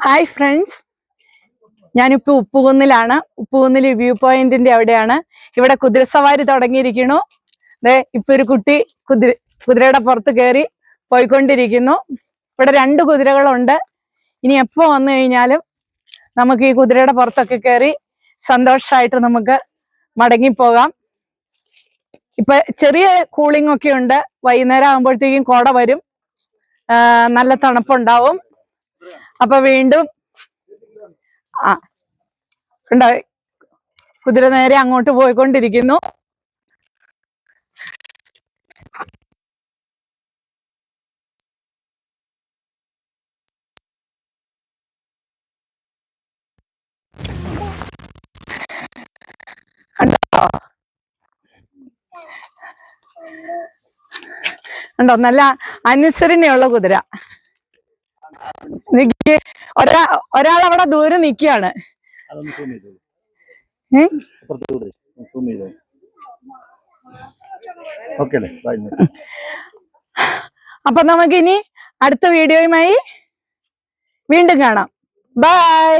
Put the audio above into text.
Hi friends, ഞാനിപ്പോൾ ഉപ്പുകുന്നിലാണ്. ഉപ്പുകുന്നിൽ view പോയിന്റിന്റെ അവിടെയാണ്. ഇവിടെ കുതിരസവാരി തുടങ്ങിയിരിക്കുന്നു. ഇപ്പൊ ഒരു കുട്ടി കുതിരയുടെ പുറത്ത് കയറി പോയിക്കൊണ്ടിരിക്കുന്നു. ഇവിടെ 2 കുതിരകളുണ്ട്. ഇനി എപ്പോ വന്നു കഴിഞ്ഞാലും നമുക്ക് ഈ കുതിരയുടെ പുറത്തൊക്കെ കയറി സന്തോഷമായിട്ട് നമുക്ക് മടങ്ങിപ്പോകാം. ഇപ്പൊ ചെറിയ കൂളിംഗ് ഒക്കെ ഉണ്ട്. വൈകുന്നേരം ആകുമ്പോഴത്തേക്കും കോട വരും, നല്ല തണുപ്പുണ്ടാവും. അപ്പൊ വീണ്ടും ഉണ്ടായി കുതിര നേരെ അങ്ങോട്ട് പോയിക്കൊണ്ടിരിക്കുന്നു. ഉണ്ടോ, നല്ല അനുസരണയുള്ള കുതിര. ഒരാൾ അവിടെ ദൂരെ നിൽക്കുകയാണ്. അപ്പൊ നമുക്കിനി അടുത്ത വീഡിയോയുമായി വീണ്ടും കാണാം. ബൈ.